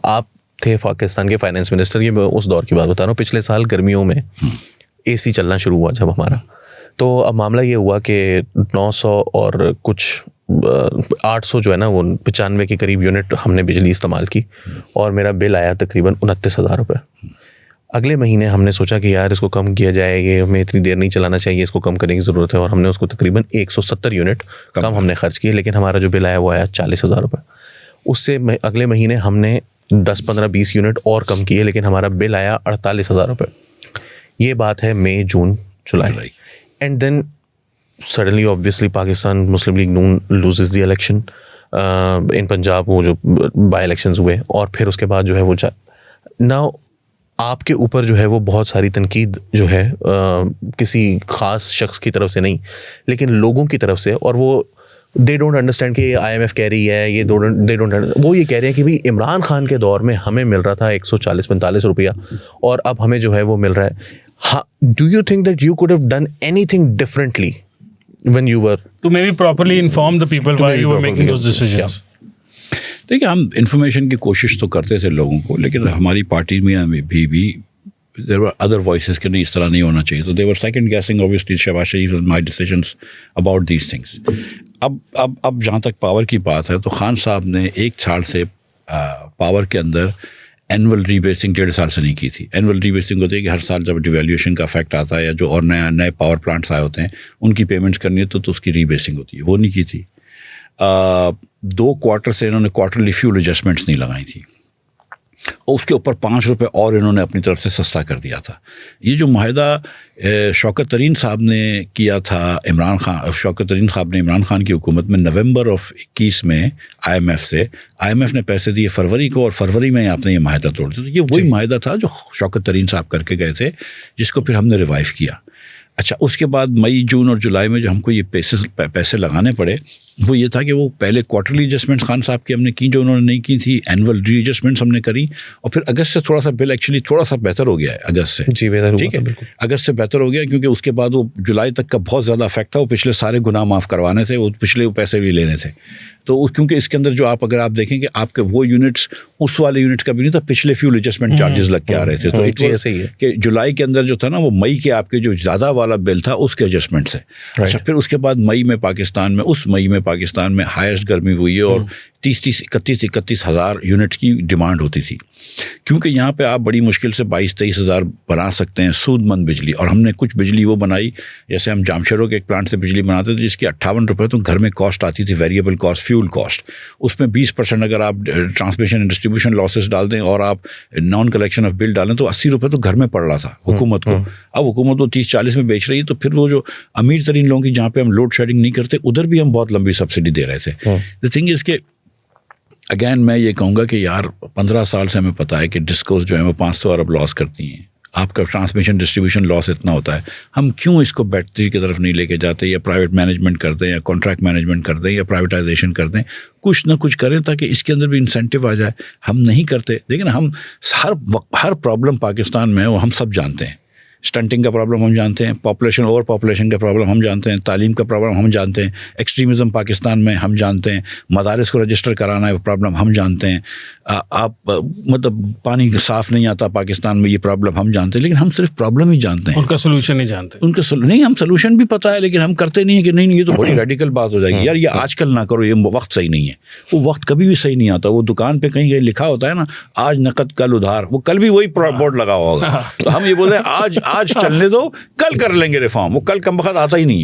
आप थे पाकिस्तान के फाइनेंस मिनिस्टर, ये मैं उस दौर की बात बता रहा हूँ, पिछले साल गर्मियों में AC चलना शुरू हुआ जब हमारा, तो अब मामला ये हुआ कि 900 और कुछ 800 जो है ना, वो 95 के करीब यूनिट हमने बिजली इस्तेमाल की और मेरा बिल आया तकरीबन 29,000 रुपये। अगले महीने हमने सोचा कि यार इसको कम किया जाए, ये हमें इतनी देर नहीं चलाना चाहिए, इसको कम करने की ज़रूरत है, और हमने उसको तकरीबन 170 यूनिट कम हमने खर्च किए, लेकिन हमारा जो बिल आया वो आया 40,000 रुपये। उससे अगले महीने हमने 10, 15, 20 यूनिट और कम किए, लेकिन हमारा बिल आया 48,000 रुपये। ये बात है मई, जून, जुलाई। And then suddenly obviously Pakistan Muslim League Noon loses the election in Punjab, वो जो बाई इलेक्शंस हुए, और फिर उसके बाद जो है वो नाउ आपके ऊपर जो है वो बहुत सारी तनकीद जो है किसी ख़ास शख्स की तरफ से नहीं, लेकिन लोगों की तरफ से, और वो दे डोंट अंडरस्टैंड कि IMF कह रही है, ये दे डोंट, वो ये कह रहे हैं कि भाई इमरान खान के दौर में हमें मिल रहा था 140-45 रुपया और अब हमें जो है वो मिल रहा है। Do you think that you could have done anything differently when you were to maybe properly inform the people why you were making those decisions? देखिए, हम इन्फॉर्मेशन की कोशिश तो करते थे लोगों को, लेकिन हमारी पार्टी में भी देयर वर अदर वॉइसेस कि नहीं, इस तरह नहीं होना चाहिए, तो they were second guessing obviously Shehbaz Sharif and my decisions about these things. अब जहाँ तक पावर की बात है, तो खान साहब ने 1 साल से पावर के अंदर एनुअल रीबेसिंग 1.5 साल से नहीं की थी। एनुअल रीबेसिंग होती है कि हर साल जब डिवैल्यूएशन का इफेक्ट आता है या जो और नए पावर प्लांट्स आए होते हैं उनकी पेमेंट्स करनी है तो उसकी रीबेसिंग होती है, वो नहीं की थी। 2 क्वार्टर से इन्होंने क्वार्टरली फ्यूल एडजस्टमेंट्स नहीं लगाई थी, और उसके ऊपर 5 रुपये और इन्होंने अपनी तरफ से सस्ता कर दिया था। ये जो माहिदा शौकत तरीन साहब ने किया था शौकत तरीन साहब ने इमरान खान की हुकूमत में नवंबर 21 में IMF ने पैसे दिए फरवरी को, और फरवरी में आपने ये माहिदा तोड़ दिया। तो ये वही माहिदा था जो शौकत तरीन साहब करके गए थे, जिसको फिर हमने रिवाइव किया। अच्छा, उसके बाद मई, जून और जुलाई में जो हमको ये पैसे लगाने पड़े, वो ये था कि वो पहले क्वार्टरली एडजस्टमेंट्स खान साहब की हमने की जो उन्होंने नहीं की थी, एनुअल री एडजस्टमेंट्स हमने करी, और फिर अगस्त से थोड़ा सा बिल एक्चुअली थोड़ा सा बेहतर हो गया है अगस्त से। जी, बेहतर ठीक है, अगस्त से बेहतर हो गया, क्योंकि उसके बाद वो जुलाई तक का बहुत ज़्यादा इफेक्ट था। वो पिछले सारे गुनाह माफ़ करवाने थे, वो पिछले पैसे भी लेने थे, तो क्योंकि इसके अंदर जो अगर आप देखेंगे आपके वो यूनिट्स उस वाले यूनिट का भी नहीं था, पिछले फ्यूल एडजस्टमेंट चार्जेस लग के आ रहे थे। तो इट वाज कि जुलाई के अंदर जो था ना, वो मई के आपके जो ज़्यादा वाला बिल था उसके एडजस्टमेंट से। अच्छा, फिर उसके बाद मई में पाकिस्तान में हाईएस्ट गर्मी हुई है, और 31 हज़ार यूनिट्स की डिमांड होती थी, क्योंकि यहाँ पे आप बड़ी मुश्किल से 22-23 हज़ार बना सकते हैं सूदमंद बिजली। और हमने कुछ बिजली वो बनाई, जैसे हम जामशेरों के एक प्लांट से बिजली बनाते थे जिसकी 58 रुपये तो घर में कॉस्ट आती थी, वेरिएबल कॉस्ट, फ्यूल कॉस्ट। उसमें 20% अगर आप ट्रांसमिशन एंड डिस्ट्रीब्यूशन लॉसेस डाल दें और आप नॉन कलेक्शन ऑफ बिल डालें, तो 80 रुपये तो घर में पड़ रहा था हुकूमत को। अब हुकूमत वो 30-40 में बेच रही है, तो फिर वो जो अमीर तरीन लोगों की जहाँ पे हम लोड शेडिंग नहीं करते, उधर भी हम बहुत लंबी सब्सिडी दे रहे थे। द थिंग इज़ के अगैन मैं ये कहूँगा कि यार 15 साल से हमें पता है कि डिस्कोस जो है वो 500 अरब लॉस करती हैं, आपका ट्रांसमिशन डिस्ट्रीब्यूशन लॉस इतना होता है। हम क्यों इसको बैटरी की तरफ नहीं लेके जाते, या प्राइवेट मैनेजमेंट कर दें, या कॉन्ट्रैक्ट मैनेजमेंट कर दें, या प्राइवेटाइजेशन कर दें, कुछ ना कुछ करें ताकि इसके अंदर भी इंसेंटिव आ जाए। हम नहीं करते। लेकिन हम हर प्रॉब्लम पाकिस्तान में है वो हम सब जानते हैं। स्टंटिंग का प्रॉब्लम हम जानते हैं, ओवर पॉपुलेशन का प्रॉब्लम हम जानते हैं, तालीम का प्रॉब्लम हम जानते हैं, एक्सट्रीमिज़म पाकिस्तान में हम जानते हैं, मदारिस को रजिस्टर कराना है प्रॉब्लम हम जानते हैं, मतलब पानी साफ़ नहीं आता पाकिस्तान में, ये प्रॉब्लम हम जानते हैं। लेकिन हम सिर्फ प्रॉब्लम ही जानते हैं, उनका सोल्यूशन नहीं जानते। नहीं, हम सोल्यूशन भी पता है, लेकिन हम करते नहीं है कि नहीं ये तो बड़ी रेडिकल बात हो जाएगी यार, ये आजकल ना करो, ये वक्त सही नहीं है। वो वक्त कभी भी सही नहीं आता। वो दुकान पे कहीं लिखा होता है ना, आज नकद कल उधार, वो कल भी वही बोर्ड लगा होगा। तो हम ये बोले आज चलने दो, कल कर लेंगे रिफॉर्म, वो कल कम वक्त आता ही नहीं है।